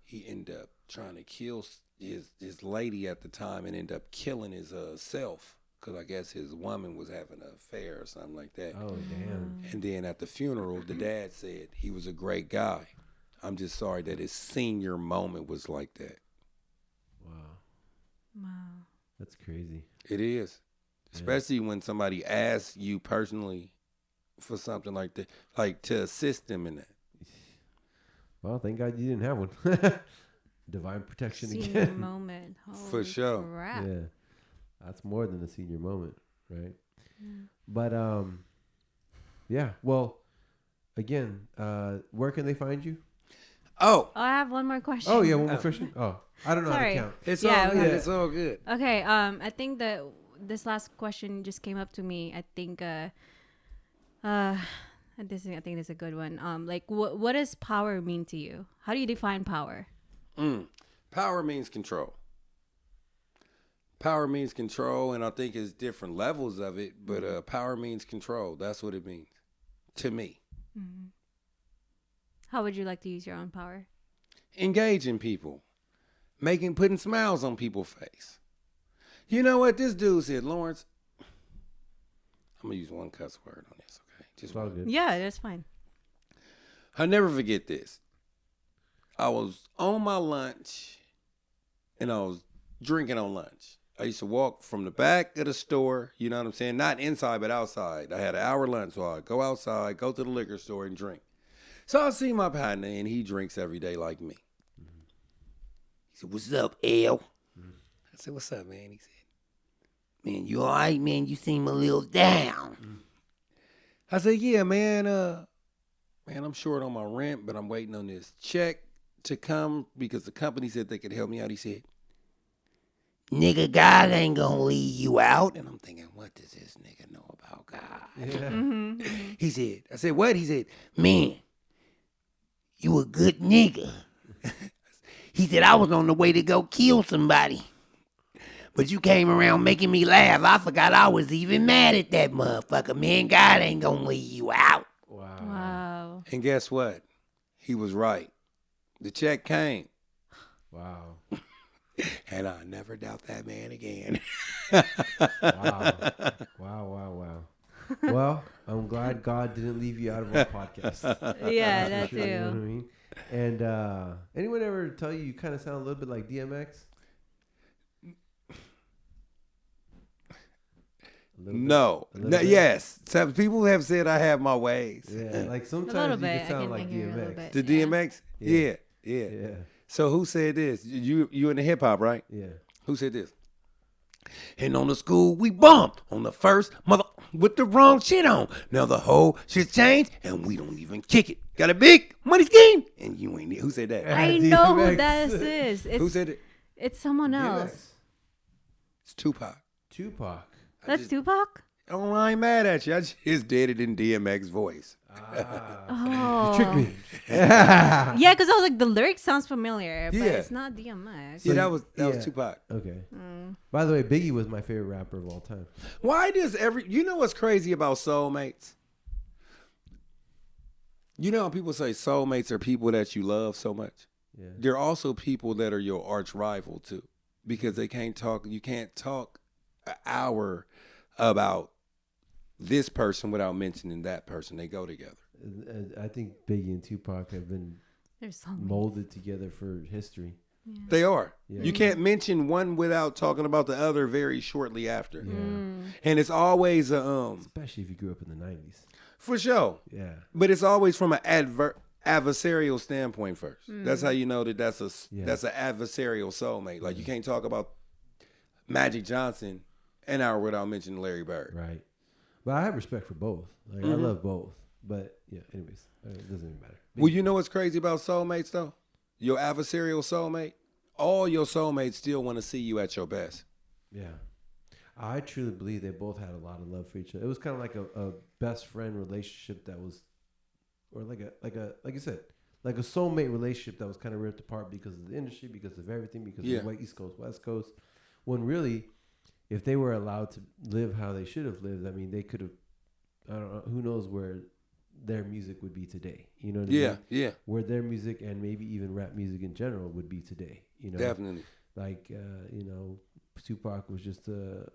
He ended up trying to kill his lady at the time and ended up killing his self because I guess his woman was having an affair or something like that. Oh, damn. And then at the funeral, the dad said he was a great guy. I'm just sorry that his senior moment was like that. Wow. That's crazy. It is. Especially when somebody asks you personally for something like that, like to assist them in that. Well, thank God you didn't have one. Divine protection Senior again. moment. For sure. Crap. Yeah. That's more than a senior moment, right? But yeah. Well, again, where can they find you? Oh, I have one more question. Oh yeah, one more question. Oh, I don't know Sorry. how to count. it's Yeah, all good. okay. It's all good. Okay. I think that this last question just came up to me. I think. I think this is a good one. Like, what does power mean to you? How do you define power? Power means control. Power means control, and I think it's different levels of it, but power means control. That's what it means to me. How would you like to use your own power? Engaging people, putting smiles on people's face. You know what this dude said, Laurence? I'm gonna use one cuss word on this, okay? Just It's all good. Yeah, that's fine. I'll never forget this. I was on my lunch, and I was drinking on lunch. I used to walk from the back of the store, you know what I'm saying? Not inside, but outside. I had an hour lunch, so I'd go outside, go to the liquor store, and drink. So I see my partner, and he drinks every day like me. He said, "What's up, L?" I said, "What's up, man?" He said, "Man, you all right, man? You seem a little down." I said, "Yeah, man. Man, I'm short on my rent, but I'm waiting on this check to come because the company said they could help me out." He said, "Nigga, God ain't gonna leave you out." And I'm thinking, what does this nigga know about God? Yeah. He said, I said, "What?" He said, "Man, you a good nigga." He said, "I was on the way to go kill somebody, but you came around making me laugh. I forgot I was even mad at that motherfucker. Man, God ain't gonna leave you out." Wow. And guess what? He was right. The check came. Wow. And I never doubt that man again. Wow. Well, I'm glad God didn't leave you out of our podcast. Yeah, that You know what I too. mean? And anyone ever tell you kind of sound a little bit like DMX? A No. Yes. Some people have said I have my ways. Yeah, like A sometimes little you bit. can sound I like hear a little DMX. bit. The Yeah. DMX? Yeah. Yeah. Yeah, So who said this? You in the hip hop, right? yeah. Who said this? And on the school we bumped on the first mother with the wrong shit on. Now the whole shit's changed and we don't even kick it. Got a big money scheme and you ain't it. Who said that? I know who DMX. that is. Who said it? It's someone DMX. else. It's Tupac. Tupac. That's Tupac? Oh, I ain't mad at you. I just did it in DMX voice. Oh. You tricked me. Yeah, because I was like, the lyric sounds familiar, but Yeah. it's not DMX. Yeah, that was yeah. Tupac. Okay. By the way, Biggie was my favorite rapper of all time. Why does you know what's crazy about soulmates? You know how people say soulmates are people that you love so much? Yeah. They're also people that are your arch rival too, because you can't talk an hour about this person without mentioning that person. They go together. I think Biggie and Tupac have been There's so molded together for history. They are. Yeah. You can't mention one without talking about the other very shortly after. Yeah. And it's always Especially if you grew up in the 90s. for sure. Yeah. But it's always from an adversarial standpoint first. That's how you know that that's an adversarial soulmate. Like you can't talk about Magic Johnson an hour without mentioning Larry Bird. Right. But I have respect for both. Like I love both. But yeah, anyways, it doesn't even matter. Well, you know what's crazy about soulmates though? Your adversarial soulmate, all your soulmates still want to see you at your best. Yeah. I truly believe they both had a lot of love for each other. It was kind of like a best friend relationship that was, or like you said, like a soulmate relationship that was kind of ripped apart because of the industry, because of everything, because of the East Coast, West Coast. When really, if they were allowed to live how they should have lived, I mean, they could have, I don't know, who knows where their music would be today. You know what I mean? Yeah. Where their music and maybe even rap music in general would be today. You know? Definitely. Like, Tupac was just a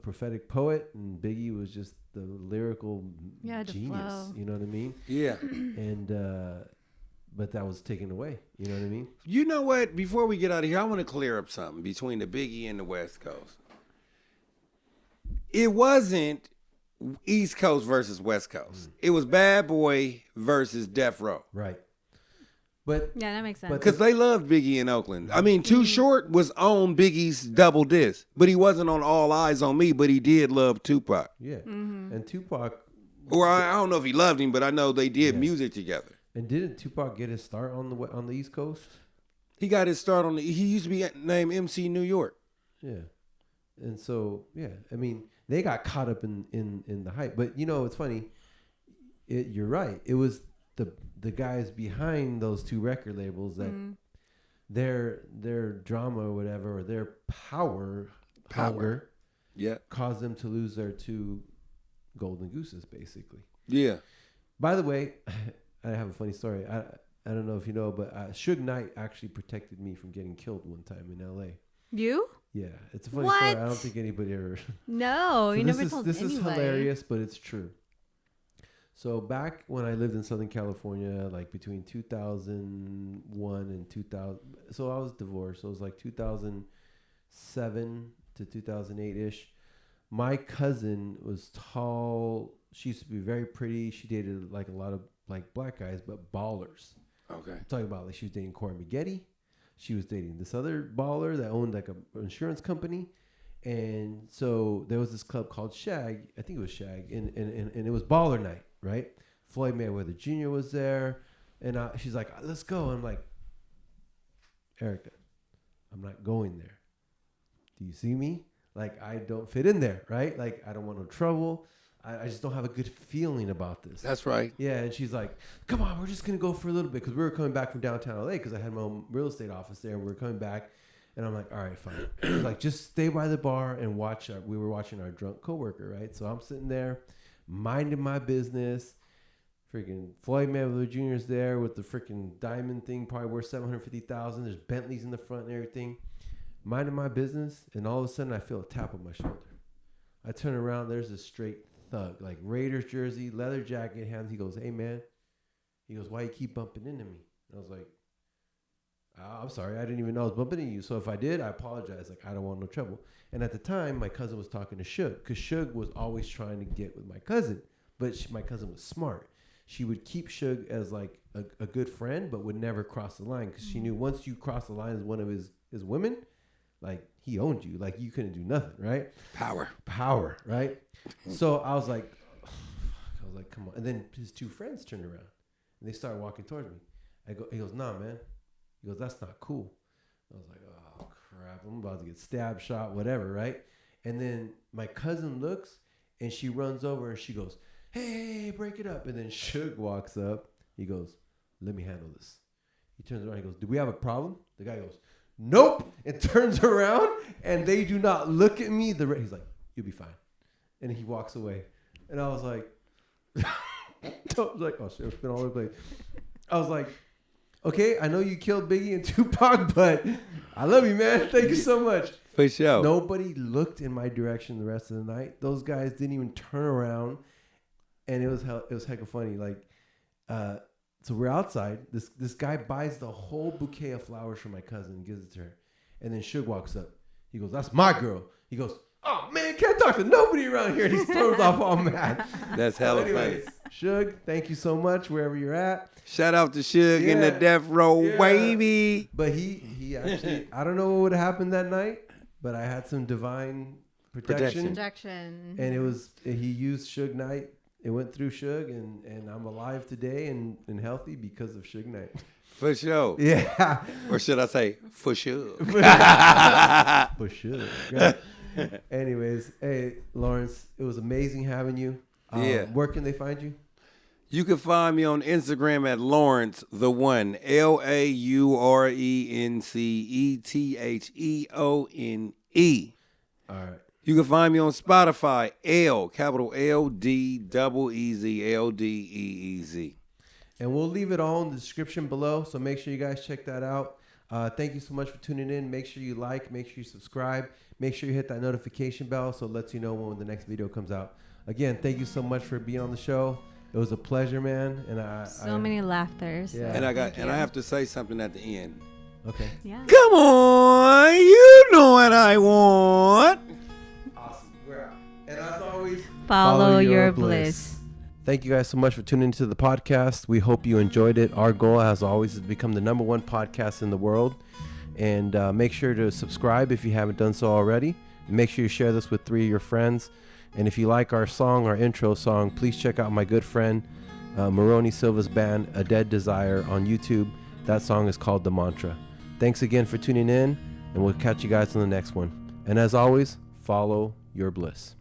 prophetic poet, and Biggie was just the lyrical genius. flow. You know what I mean? Yeah. And but that was taken away. You know what I mean? You know what? Before we get out of here, I want to clear up something between the Biggie and the West Coast. It wasn't East Coast versus West Coast. It was Bad Boy versus Death Row. Right. But Yeah, that makes sense. Because they loved Biggie in Oakland. I mean, Too Short was on Biggie's double disc, but he wasn't on All Eyes on Me, but he did love Tupac. yeah, and Tupac. Or I don't know if he loved him, but I know they did music together. And didn't Tupac get his start on the East Coast? He got his start he used to be named MC New York. Yeah. And so, yeah, I mean, they got caught up in the hype. But, you know, it's funny. You're right. It was the guys behind those two record labels that their drama or whatever, or their power hunger caused them to lose their two golden gooses, basically. Yeah. By the way, I have a funny story. I don't know if you know, but Suge Knight actually protected me from getting killed one time in L.A. You? Yeah, it's a funny story. I don't think anybody ever... No, you never told This anybody. is hilarious, but it's true. So back when I lived in Southern California, like between 2001 and 2000... So I was divorced. So it was like 2007 to 2008-ish. My cousin was tall. She used to be very pretty. She dated like a lot of like black guys, but ballers. Okay. I'm talking about like she was dating Corey Maggette. She was dating this other baller that owned like an insurance company. And so there was this club called Shag. I think it was Shag. And it was baller night, right? Floyd Mayweather Jr. was there. And she's like, let's go. And I'm like, Erica, I'm not going there. Do you see me? Like, I don't fit in there, right? Like, I don't want no trouble. I just don't have a good feeling about this. That's right. Yeah, and she's like, come on, we're just going to go for a little bit. Because we were coming back from downtown LA because I had my own real estate office there. And we were coming back. And I'm like, all right, fine. She's like, just stay by the bar and watch. We were watching our drunk coworker, right? So I'm sitting there, minding my business. Freaking Floyd Mayweather Jr. is there with the freaking diamond thing, probably worth $750,000. There's Bentleys in the front and everything. Minding my business, and all of a sudden I feel a tap on my shoulder. I turn around, there's a straight thug, like Raiders jersey, leather jacket, hands. He goes, hey man. He goes, why you keep bumping into me? And I was like, I'm sorry, I didn't even know I was bumping into you. So if I did, I apologize. Like, I don't want no trouble. And at the time, my cousin was talking to Suge, because Suge was always trying to get with my cousin. But my cousin was smart. She would keep Suge as like a good friend, but would never cross the line, because she knew once you cross the line as one of his women, like, he owned you. Like, you couldn't do nothing, right? Power, right? So I was like, come on. And then his two friends turned around and they started walking towards me. He goes, nah, man. He goes, that's not cool. I was like, oh, crap. I'm about to get stabbed, shot, whatever, right? And then my cousin looks and she runs over and she goes, hey, break it up. And then Suge walks up. He goes, let me handle this. He turns around. He goes, do we have a problem? The guy goes, nope. And turns around and they do not look at me. He's like, you'll be fine. And he walks away. And I was like, oh shit, it's been all over the place. I was like, okay, I know you killed Biggie and Tupac, but I love you, man. Thank you so much. For sure. Nobody looked in my direction the rest of the night. Those guys didn't even turn around, and it was hecka funny. Like, so we're outside. This guy buys the whole bouquet of flowers for my cousin and gives it to her, and then Suge walks up. He goes, "That's my girl." He goes, "Oh man, can't talk to nobody around here." And he storms off all mad. That's hella funny. Suge, thank you so much wherever you're at. Shout out to Suge in the death row, baby. But he actually, I don't know what would have happened that night, but I had some divine protection. And he used Suge Knight. It went through Suge, and I'm alive today and healthy because of Suge Knight. For sure. Yeah. Or should I say, for sure. For sure. Yeah. Anyways, hey, Laurence, it was amazing having you. Where can they find you? You can find me on Instagram at Laurence the One, LaurenceEtheone. All right. You can find me on Spotify, capital LDEEZ, LDEEZ. And we'll leave it all in the description below, so make sure you guys check that out. Thank you so much for tuning in. Make sure you like, make sure you subscribe, make sure you hit that notification bell so it lets you know when the next video comes out. Again, thank you so much for being on the show. It was a pleasure, man. And so many laughters. Yeah. And I have to say something at the end. Okay. Yeah. Come on, you know what I want. Awesome. We're out. And as always, follow your bliss. Thank you guys so much for tuning into the podcast. We hope you enjoyed it. Our goal, as always, is to become the #1 podcast in the world. And make sure to subscribe if you haven't done so already. Make sure you share this with 3 of your friends. And if you like our song, our intro song, please check out my good friend Maroney Silva's band, A Dead Desire, on YouTube. That song is called The Mantra. Thanks again for tuning in, and we'll catch you guys on the next one. And as always, follow your bliss.